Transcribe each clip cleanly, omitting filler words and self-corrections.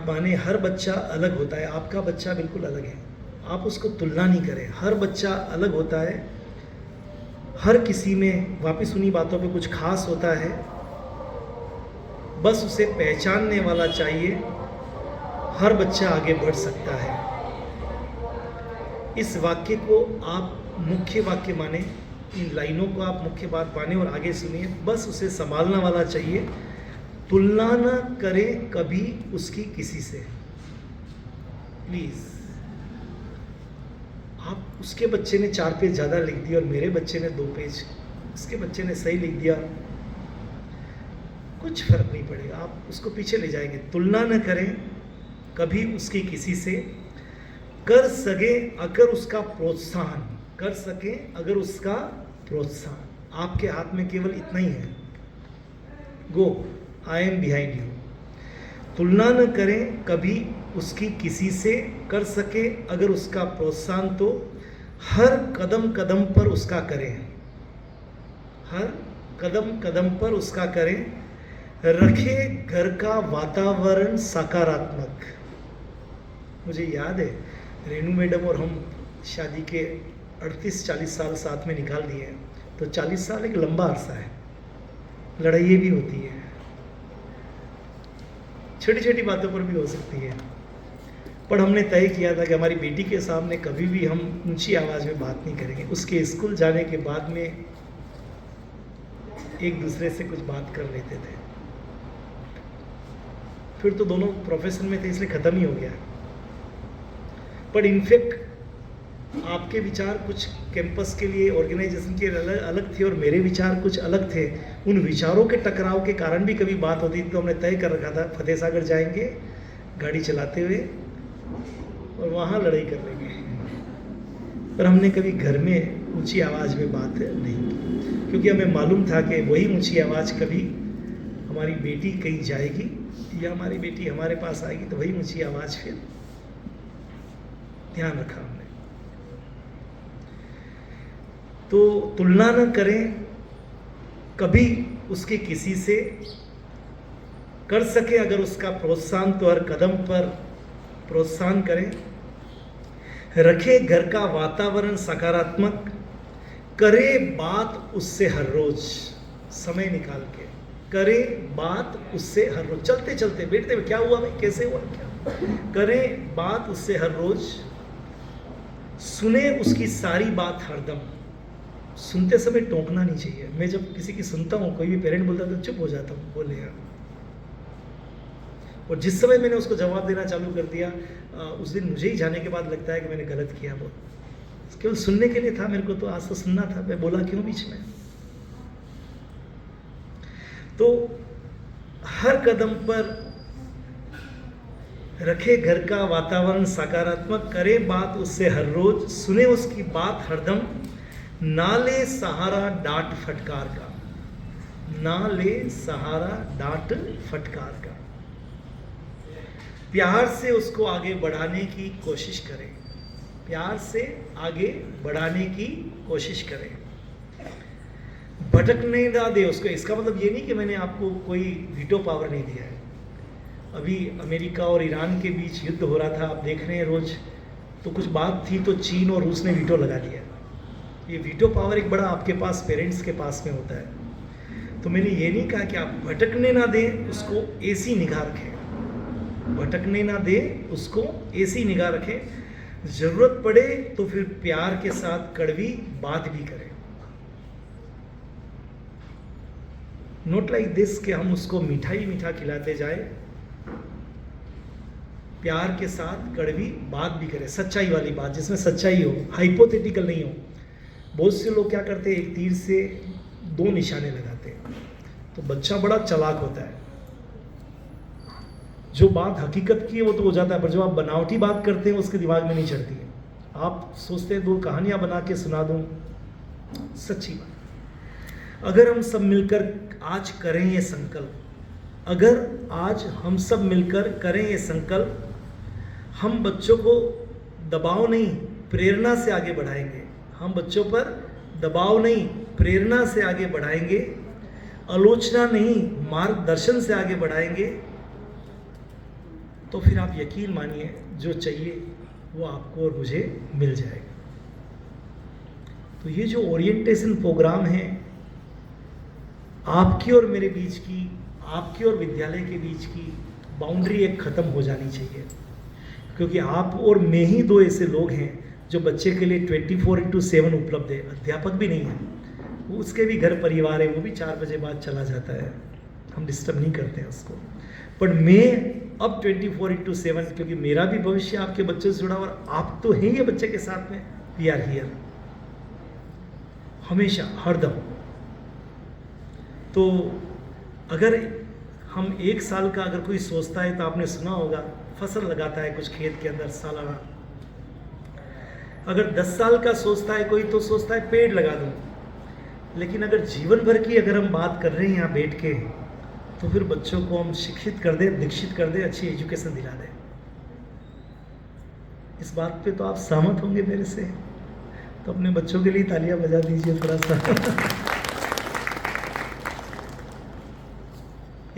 बात माने, हर बच्चा अलग होता है, आपका बच्चा बिल्कुल अलग है, आप उसको तुलना नहीं करें, हर बच्चा अलग होता है, हर किसी में वापस उन्हीं बातों पे कुछ खास होता है, बस उसे पहचानने वाला चाहिए, हर बच्चा आगे बढ़ सकता है। इस वाक्य को आप मुख्य वाक्य माने, इन लाइनों को आप मुख्य बात माने और आगे सुनिए, बस उसे संभालने वाला चाहिए, तुलना न करे कभी उसकी किसी से। प्लीज, आप उसके बच्चे ने 4 पेज ज़्यादा लिख दिया और मेरे बच्चे ने 2 पेज, उसके बच्चे ने सही लिख दिया, कुछ फर्क नहीं पड़ेगा, आप उसको पीछे ले जाएंगे। तुलना न करें कभी उसकी किसी से, कर सके अगर उसका प्रोत्साहन, कर सके अगर उसका प्रोत्साहन, आपके हाथ में केवल इतना ही है, गो, आई एम बिहाइंड यू। तुलना न करें कभी उसकी किसी से, कर सके अगर उसका प्रोत्साहन तो हर कदम कदम पर उसका करें, हर कदम कदम पर उसका करें, रखे घर का वातावरण सकारात्मक। मुझे याद है रेणु मैडम और हम शादी के 38-40 साल साथ में निकाल दिए हैं, तो 40 साल एक लंबा अरसा है, लड़ाइयाँ भी होती है, छोटी छोटी बातों पर भी हो सकती है, पर हमने तय किया था कि हमारी बेटी के सामने कभी भी हम ऊंची आवाज़ में बात नहीं करेंगे। उसके स्कूल जाने के बाद में एक दूसरे से कुछ बात कर लेते थे, फिर तो दोनों प्रोफेशन में थे इसलिए ख़त्म ही हो गया। पर इनफैक्ट आपके विचार कुछ कैंपस के लिए, ऑर्गेनाइजेशन के अलग थे और मेरे विचार कुछ अलग थे। उन विचारों के टकराव के कारण भी कभी बात होती थी, तो हमने तय कर रखा था फतेह सागर जाएंगे गाड़ी चलाते हुए और वहाँ लड़ाई कर लेंगे, पर हमने कभी घर में ऊंची आवाज़ में बात नहीं की, क्योंकि हमें मालूम था कि वही ऊंची आवाज़ कभी हमारी बेटी कहीं जाएगी या हमारी बेटी हमारे पास आएगी, तो वही ऊंची आवाज़ फिर ध्यान रखा हमने। तो तुलना न करें कभी उसके किसी से, कर सके अगर उसका प्रोत्साहन तो हर कदम पर प्रोत्साहन करें, रखे घर का वातावरण सकारात्मक, करे बात उससे हर रोज, समय निकाल के करे बात उससे हर रोज, चलते चलते बैठते हुए क्या हुआ भाई, कैसे हुआ, क्या करे बात उससे हर रोज, सुने उसकी सारी बात हरदम। सुनते समय टोकना नहीं चाहिए। मैं जब किसी की सुनता हूँ, कोई भी पेरेंट बोलता है तो चुप हो जाता हूँ, बोले यार, और जिस समय मैंने उसको जवाब देना चालू कर दिया उस दिन मुझे ही जाने के बाद लगता है कि मैंने गलत किया। वो केवल सुनने के लिए था, मेरे को तो आज तो सुनना था, मैं बोला क्यों बीच में। तो हर कदम पर रखे घर का वातावरण सकारात्मक, करे बात उससे हर रोज, सुने उसकी बात हरदम, ना ले सहारा डांट फटकार का, ना ले सहारा डांट फटकार का, प्यार से उसको आगे बढ़ाने की कोशिश करें, प्यार से आगे बढ़ाने की कोशिश करें, भटकने ना दे उसको। इसका मतलब ये नहीं कि मैंने आपको कोई वीटो पावर नहीं दिया है। अभी अमेरिका और ईरान के बीच युद्ध हो रहा था, आप देख रहे हैं रोज, तो कुछ बात थी तो चीन और रूस ने वीटो लगा दिया। ये वीटो पावर एक बड़ा आपके पास, पेरेंट्स के पास में होता है। तो मैंने ये नहीं कहा कि आप भटकने ना दें उसको, ऐसी निगाह रखें, भटकने ना दें उसको, ऐसी निगाह रखें, जरूरत पड़े तो फिर प्यार के साथ कड़वी बात भी करें। नोट लाइक दिस कि हम उसको मिठाई मीठा खिलाते जाए, प्यार के साथ कड़वी बात भी करें, सच्चाई वाली बात जिसमें सच्चाई हो, हाइपोथेटिकल नहीं हो। बहुत से लोग क्या करते हैं, एक तीर से 2 निशाने लगाते हैं, तो बच्चा बड़ा चालाक होता है, जो बात हकीकत की है वो तो हो जाता है, पर जब आप बनावटी बात करते हैं उसके दिमाग में नहीं चढ़ती है। आप सोचते हैं 2 कहानियां बना के सुना दूं, सच्ची बात। अगर हम सब मिलकर आज करें ये संकल्प, अगर आज हम सब मिलकर करें ये संकल्प, हम बच्चों को दबाव नहीं प्रेरणा से आगे बढ़ाएंगे, हम बच्चों पर दबाव नहीं प्रेरणा से आगे बढ़ाएंगे, आलोचना नहीं मार्गदर्शन से आगे बढ़ाएंगे, तो फिर आप यकीन मानिए जो चाहिए वो आपको और मुझे मिल जाएगा। तो ये जो ओरिएंटेशन प्रोग्राम है, आपकी और मेरे बीच की, आपकी और विद्यालय के बीच की बाउंड्री एक ख़त्म हो जानी चाहिए, क्योंकि आप और मैं ही दो ऐसे लोग हैं जो बच्चे के लिए 24/7 उपलब्ध है। अध्यापक भी नहीं है, वो उसके भी घर परिवार है, वो भी 4 बजे बाद चला जाता है, हम डिस्टर्ब नहीं करते हैं उसको। पर मैं अब 24/7, क्योंकि मेरा भी भविष्य आपके बच्चों से जुड़ा और आप तो हैं ये बच्चे के साथ में, वी आर हियर हमेशा, हरदम। तो अगर हम 1 साल का अगर कोई सोचता है, तो आपने सुना होगा फसल लगाता है कुछ खेत के अंदर सालाना। अगर 10 साल का सोचता है कोई, तो सोचता है पेड़ लगा दूं। लेकिन अगर जीवन भर की अगर हम बात कर रहे हैं यहाँ बैठ के, तो फिर बच्चों को हम शिक्षित कर दें, दीक्षित कर दें, अच्छी एजुकेशन दिला दें। इस बात पे तो आप सहमत होंगे मेरे से, तो अपने बच्चों के लिए तालियां बजा दीजिए थोड़ा सा।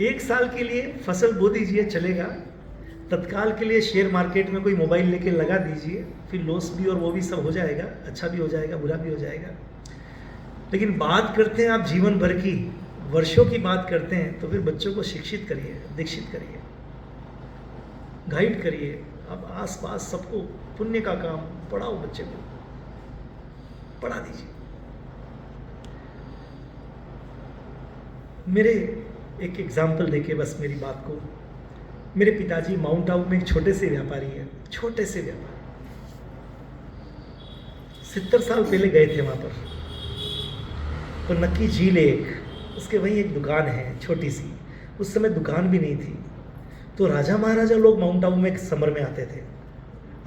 1 साल के लिए फसल बो दीजिए, चलेगा। तत्काल के लिए शेयर मार्केट में कोई मोबाइल लेके लगा दीजिए, फिर लॉस भी और वो भी सब हो जाएगा, अच्छा भी हो जाएगा, बुरा भी हो जाएगा। लेकिन बात करते हैं आप जीवन भर की, वर्षों की बात करते हैं, तो फिर बच्चों को शिक्षित करिए, दीक्षित करिए, गाइड करिए। अब आस पास सबको पुण्य का काम, पढ़ाओ, बच्चे को पढ़ा दीजिए। मेरे एक एग्जाम्पल देके बस मेरी बात को, मेरे पिताजी माउंट आबू में एक छोटे से व्यापारी हैं, छोटे से व्यापारी। 70 साल पहले गए थे वहाँ पर, तो नक्की झील एक, उसके वहीं एक दुकान है छोटी सी। उस समय दुकान भी नहीं थी, तो राजा महाराजा लोग माउंट आबू में समर में आते थे।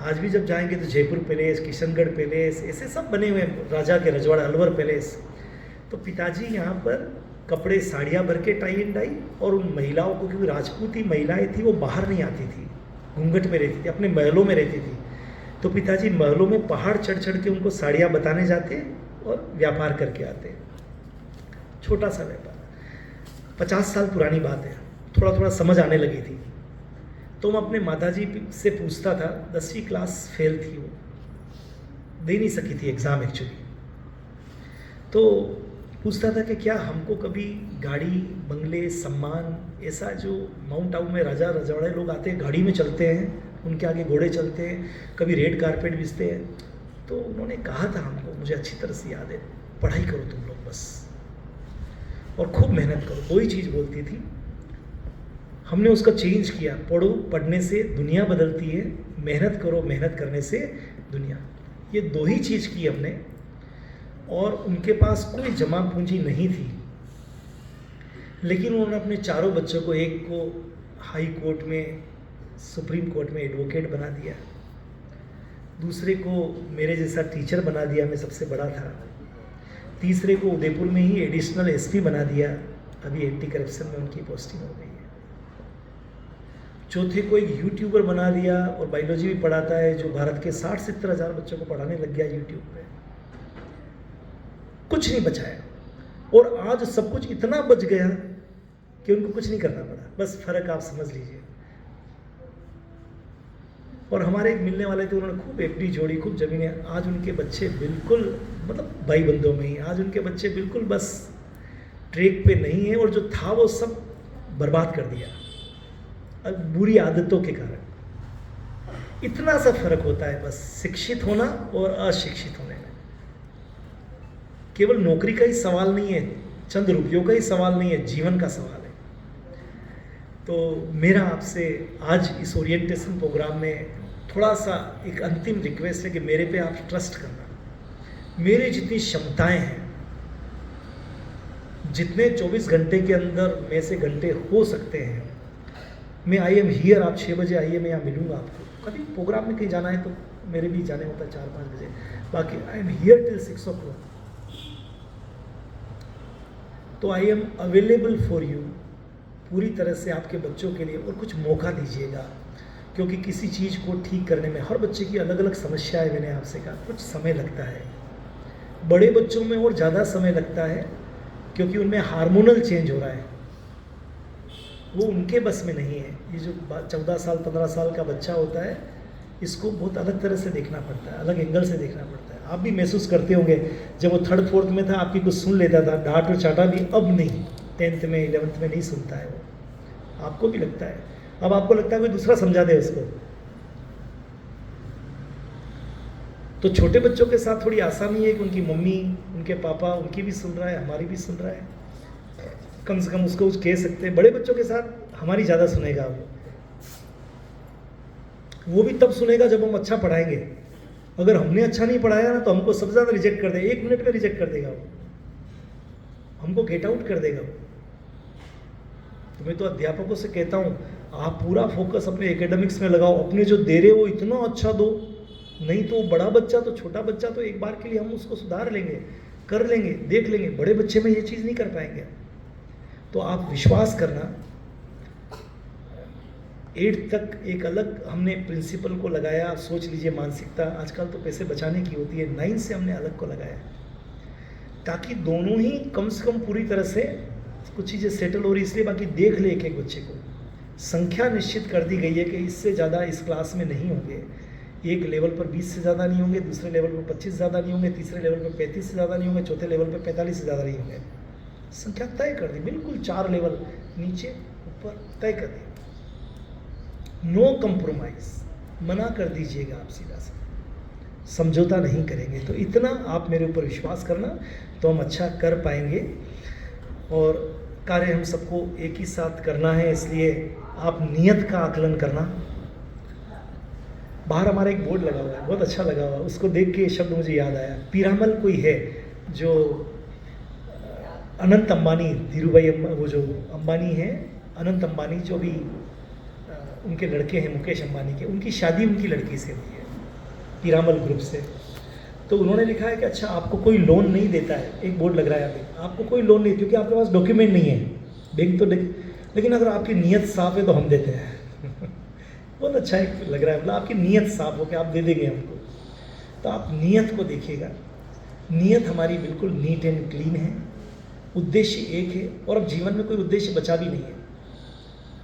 आज भी जब जाएंगे तो जयपुर पैलेस, किशनगढ़ पैलेस, ऐसे सब बने हुए हैं, राजा के रजवाड़ा, अलवर पैलेस। तो पिताजी यहाँ पर कपड़े, साड़ियाँ भर के, टाई एंड डाई, और उन महिलाओं को, क्योंकि राजपूती महिलाएं थी, वो बाहर नहीं आती थी, घूंघट में रहती थी, अपने महलों में रहती थी। तो पिताजी महलों में पहाड़ चढ़ चढ़ के उनको साड़ियाँ बताने जाते और व्यापार करके आते। छोटा सा व्यापार, 50 साल पुरानी बात है, थोड़ा थोड़ा समझ आने लगी थी। तो मैं अपने माताजी से पूछता था, 10वीं क्लास फेल थी वो, दे नहीं सकी थी एग्ज़ाम एक्चुअली। तो पूछता था कि क्या हमको कभी गाड़ी, बंगले, सम्मान, ऐसा जो माउंट आबू में राजा रजवाड़े लोग आते हैं, गाड़ी में चलते हैं, उनके आगे घोड़े चलते हैं, कभी रेड कारपेट बिछते हैं। तो उन्होंने कहा था हमको, मुझे अच्छी तरह से याद है, पढ़ाई करो तुम लोग बस, और खूब मेहनत करो, दो ही चीज़ बोलती थी। हमने उसका चेंज किया, पढ़ो, पढ़ने से दुनिया बदलती है, मेहनत करो, मेहनत करने से दुनिया। ये दो ही चीज़ की हमने, और उनके पास कोई जमा पूंजी नहीं थी। लेकिन उन्होंने अपने चारों बच्चों को, एक को हाई कोर्ट में, सुप्रीम कोर्ट में एडवोकेट बना दिया, दूसरे को मेरे जैसा टीचर बना दिया, मैं सबसे बड़ा था, तीसरे को उदयपुर में ही एडिशनल एसपी बना दिया, अभी एंटी करप्शन में उनकी पोस्टिंग हो गई है, चौथे को एक यूट्यूबर बना दिया, और बायोलॉजी भी पढ़ाता है, जो भारत के 60-70 हज़ार बच्चों को पढ़ाने लग गया यूट्यूब पे। कुछ नहीं बचाया, और आज सब कुछ इतना बच गया कि उनको कुछ नहीं करना पड़ा, बस फर्क आप समझ लीजिए। और हमारे एक मिलने वाले थे, उन्होंने खूब एफडी जोड़ी, खूब ज़मीनें, आज उनके बच्चे बिल्कुल, मतलब भाई बंधुओं में ही, आज उनके बच्चे बिल्कुल बस ट्रैक पे नहीं है, और जो था वो सब बर्बाद कर दिया बुरी आदतों के कारण। इतना सा फर्क होता है बस शिक्षित होना और अशिक्षित होने में। केवल नौकरी का ही सवाल नहीं है, चंद रुपयों का ही सवाल नहीं है, जीवन का सवाल है। तो मेरा आपसे आज इस ओरिएंटेशन प्रोग्राम में थोड़ा सा एक अंतिम रिक्वेस्ट है कि मेरे पे आप ट्रस्ट करना। मेरी जितनी क्षमताएं हैं, जितने 24 घंटे के अंदर में से घंटे हो सकते हैं, मैं आई एम हियर। आप 6 बजे आइए, मैं यहाँ मिलूँगा आपको। कभी प्रोग्राम में कहीं जाना है तो मेरे भी जाने होता है 4-5 बजे, बाकी I am here till 6 o'clock। तो I am available for you, पूरी तरह से आपके बच्चों के लिए। और कुछ मौका दीजिएगा, क्योंकि किसी चीज़ को ठीक करने में हर बच्चे की अलग अलग समस्या है। मैंने आपसे कहा कुछ समय लगता है, बड़े बच्चों में और ज़्यादा समय लगता है, क्योंकि उनमें हार्मोनल चेंज हो रहा है। वो उनके बस में नहीं है। ये जो 14 साल 15 साल का बच्चा होता है, इसको बहुत अलग तरह से देखना पड़ता है, अलग एंगल से देखना पड़ता है। आप भी महसूस करते होंगे, जब वो 3rd 4th में था आपकी कुछ सुन लेता था, डांट और चाटा भी, अब नहीं, 10th में 11th में नहीं सुनता है वो। आपको भी लगता है, अब आपको लगता है कोई दूसरा समझा दे उसको। तो छोटे बच्चों के साथ थोड़ी आसानी है कि उनकी मम्मी, उनके पापा, उनकी भी सुन रहा है, हमारी भी सुन रहा है, कम से कम उसको कुछ कह सकते हैं। बड़े बच्चों के साथ हमारी ज़्यादा सुनेगा वो भी तब सुनेगा जब हम अच्छा पढ़ाएंगे। अगर हमने अच्छा नहीं पढ़ाया ना तो हमको सबसे ज़्यादा रिजेक्ट कर देगा, 1 मिनट में रिजेक्ट कर देगा वो, हमको गेट आउट कर देगा वो। तो मैं तो अध्यापकों से कहता हूँ, आप पूरा फोकस अपने एकेडमिक्स में लगाओ, अपने जो दे रहे हो इतना अच्छा दो, नहीं तो बड़ा बच्चा तो छोटा बच्चा तो एक बार के लिए हम उसको सुधार लेंगे, कर लेंगे, देख लेंगे। बड़े बच्चे में ये चीज़ नहीं कर पाएंगे। तो आप विश्वास करना, 8th तक एक अलग हमने प्रिंसिपल को लगाया। आप सोच लीजिए मानसिकता, आजकल तो पैसे बचाने की होती है, 9 से हमने अलग को लगाया, ताकि दोनों ही कम से कम पूरी तरह से कुछ चीज़ें सेटल हो रही, इसलिए बाकी देख ले एक एक बच्चे को। संख्या निश्चित कर दी गई है कि इससे ज़्यादा इस क्लास में नहीं होंगे। एक लेवल पर 20 से ज़्यादा नहीं होंगे, दूसरे लेवल पर 25 से ज़्यादा नहीं होंगे, तीसरे लेवल पर 35 से ज़्यादा नहीं होंगे, चौथे लेवल पर 45 से ज़्यादा नहीं होंगे। संख्या तय कर दी, बिल्कुल 4 लेवल नीचे ऊपर तय कर दी। नो कंप्रोमाइज, मना कर दीजिएगा आप सीधा सा, समझौता नहीं करेंगे। तो इतना आप मेरे ऊपर विश्वास करना, तो हम अच्छा कर पाएंगे। और कार्य हम सबको एक ही साथ करना है, इसलिए आप नियत का आकलन करना। बाहर हमारा एक बोर्ड लगा हुआ है, बहुत अच्छा लगा हुआ है, उसको देख के शब्द मुझे याद आया। पीरामल कोई है जो अनंत अंबानी, धीरूभाई वो जो अंबानी है, अनंत अंबानी, जो भी उनके लड़के हैं मुकेश अंबानी के, उनकी शादी उनकी लड़की से हुई है पीरामल ग्रुप से। तो उन्होंने लिखा है कि अच्छा आपको कोई लोन नहीं देता है, एक बोर्ड लग रहा है अभी, आपको कोई लोन नहीं, क्योंकि आपके पास डॉक्यूमेंट नहीं है, बैंक तो लेकिन अगर आपकी नीयत साफ है तो हम देते हैं। बहुत अच्छा एक लग रहा है, मतलब आपकी नीयत साफ हो कि आप दे देंगे हमको। तो आप नीयत को देखिएगा, नीयत हमारी बिल्कुल नीट एंड क्लीन है, उद्देश्य एक है, और अब जीवन में कोई उद्देश्य बचा भी नहीं है।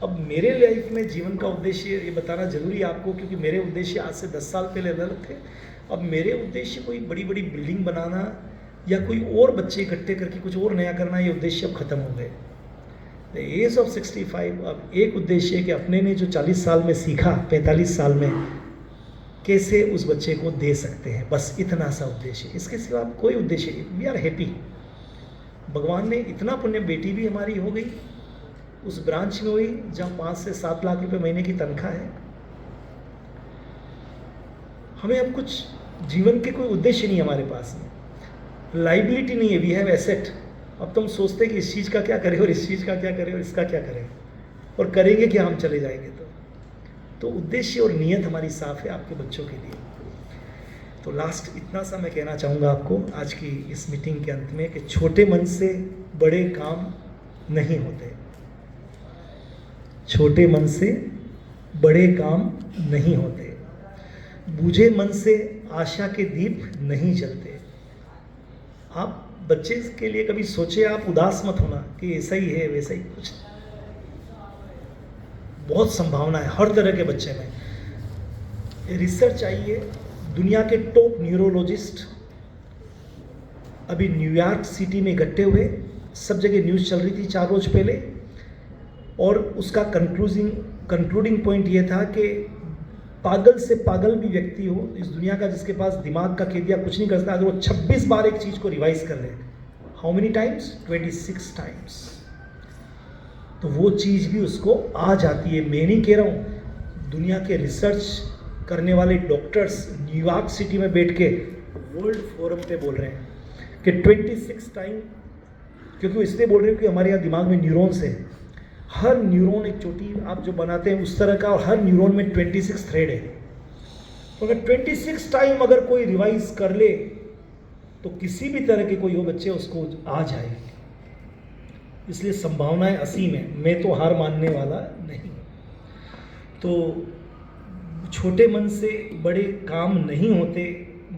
अब मेरे लाइफ में जीवन का उद्देश्य ये बताना जरूरी है आपको, क्योंकि मेरे उद्देश्य आज से 10 साल पहले अलग थे। अब मेरे उद्देश्य कोई बड़ी बड़ी बिल्डिंग बनाना या कोई और बच्चे इकट्ठे करके कुछ और नया करना, ये उद्देश्य अब खत्म हो गए। द एज ऑफ 65 अब एक उद्देश्य है कि अपने ने जो 40 साल में सीखा, 45 साल में कैसे उस बच्चे को दे सकते हैं, बस इतना सा उद्देश्य। इसके सिवा कोई उद्देश्य नहीं। We are happy. भगवान ने इतना पुण्य, बेटी भी हमारी हो गई, उस ब्रांच में हुई जहाँ 5 से 7 लाख रुपए महीने की तनख्वाह है। हमें अब कुछ जीवन के कोई उद्देश्य नहीं हमारे पास में, लाइबिलिटी नहीं है, वी हैव एसेट। अब तो हम सोचते हैं कि इस चीज़ का क्या करें और इस चीज़ का क्या करें और इसका क्या करें, और करेंगे क्या हम चले जाएंगे। तो उद्देश्य और नियत हमारी साफ है आपके बच्चों के लिए। तो लास्ट इतना सा मैं कहना चाहूँगा आपको आज की इस मीटिंग के अंत में, कि छोटे मन से बड़े काम नहीं होते, छोटे मन से बड़े काम नहीं होते, बूझे मन से आशा के दीप नहीं जलते। आप बच्चे के लिए कभी सोचे, आप उदास मत होना कि ऐसा ही है वैसा ही, कुछ बहुत संभावना है हर तरह के बच्चे में। रिसर्च आई है, दुनिया के टॉप न्यूरोलॉजिस्ट अभी न्यूयॉर्क सिटी में इकट्ठे हुए, सब जगह न्यूज़ चल रही थी 4 रोज पहले, और उसका कंक्लूडिंग पॉइंट ये था कि पागल से पागल भी व्यक्ति हो इस दुनिया का, जिसके पास दिमाग का खेदिया कुछ नहीं कर सकता, अगर वो 26 बार एक चीज़ को रिवाइज कर ले, हाउ मेनी टाइम्स, 26 टाइम्स, तो वो चीज़ भी उसको आ जाती है। मैं नहीं कह रहा हूँ, दुनिया के रिसर्च करने वाले डॉक्टर्स न्यूयॉर्क सिटी में बैठ के वर्ल्ड फोरम पे बोल रहे हैं कि 26 टाइम, क्योंकि वो इसलिए बोल रहे हैं कि हमारे यहाँ दिमाग में न्यूरॉन्स है, हर न्यूरॉन एक चोटी आप जो बनाते हैं उस तरह का, और हर न्यूरॉन में 26 थ्रेड है। तो अगर 26 टाइम अगर कोई रिवाइज कर ले तो किसी भी तरह के कोई हो बच्चे उसको आ जाए। इसलिए संभावनाएं असीम है, मैं तो हार मानने वाला नहीं। तो छोटे मन से बड़े काम नहीं होते,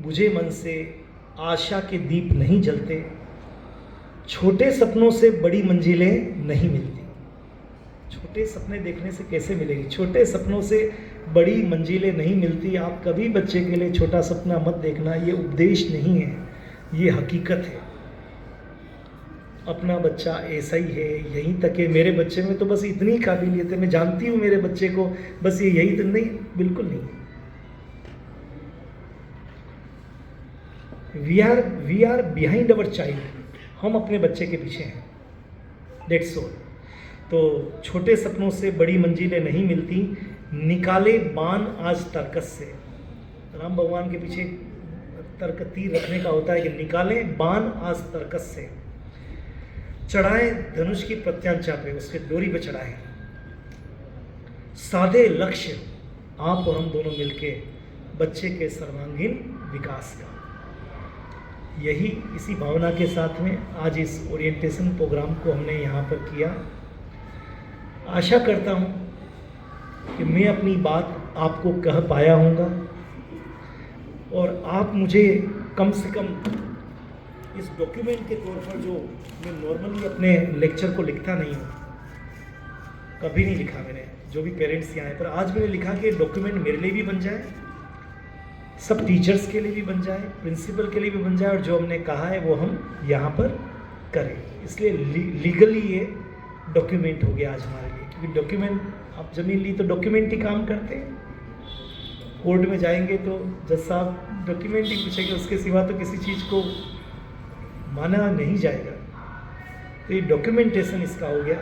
बुझे मन से आशा के दीप नहीं जलते, छोटे सपनों से बड़ी मंजिलें नहीं मिलती। छोटे सपने देखने से कैसे मिलेगी? छोटे सपनों से बड़ी मंजिलें नहीं मिलती। आप कभी बच्चे के लिए छोटा सपना मत देखना, ये उपदेश नहीं है, ये हकीकत है। अपना बच्चा ऐसा ही है, यहीं तक है। मेरे बच्चे में तो बस इतनी काबिलियत है, मैं जानती हूँ मेरे बच्चे को, बस ये यही तक नहीं, बिल्कुल नहीं। We are behind our child, हम अपने बच्चे के पीछे हैं, डेट्स ऑल। तो छोटे सपनों से बड़ी मंजिलें नहीं मिलती, निकाले बाण आज तर्कस से। राम भगवान के पीछे तर्क तीर रखने का होता है कि निकाले बाण आज तर्कस से, चढ़ाए धनुष की प्रत्यांचा पे, उसके डोरी पे चढ़ाए, साधे लक्ष्य आप और हम दोनों मिलके बच्चे के सर्वांगीण विकास का। यही इसी भावना के साथ में आज इस ओरिएंटेशन प्रोग्राम को हमने यहाँ पर किया। आशा करता हूँ कि मैं अपनी बात आपको कह पाया हूँगा और आप मुझे कम से कम इस डॉक्यूमेंट के तौर पर, जो मैं नॉर्मली अपने लेक्चर को लिखता नहीं हूँ, कभी नहीं लिखा मैंने, जो भी पेरेंट्स यहाँ हैं, पर आज मैंने लिखा कि डॉक्यूमेंट मेरे लिए भी बन जाए, सब टीचर्स के लिए भी बन जाए, प्रिंसिपल के लिए भी बन जाए, और जो हमने कहा है वो हम यहाँ पर करें। इसलिए लीगली ये डॉक्यूमेंट हो गया आज हमारे लिए, क्योंकि डॉक्यूमेंट, आप ज़मीन ली तो डॉक्यूमेंट ही काम करते हैं। कोर्ट में जाएंगे तो जज साहब डॉक्यूमेंट ही पूछेंगे, उसके सिवा तो किसी चीज़ को माना नहीं जाएगा। तो ये डॉक्यूमेंटेशन इसका हो गया।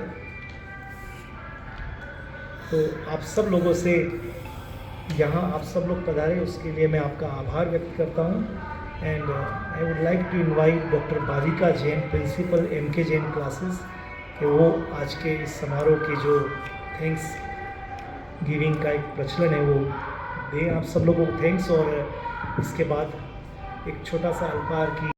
तो आप सब लोगों से यहाँ आप सब लोग पधारे, उसके लिए मैं आपका आभार व्यक्त करता हूँ। And I would like to invite doctor Bhavika Jain, principal MK Jain classes, कि वो आज के इस समारोह की जो थैंक्स गिविंग का एक प्रचलन है वो दें आप सब लोगों को थैंक्स। और इसके बाद एक छोटा सा अल्पाहार की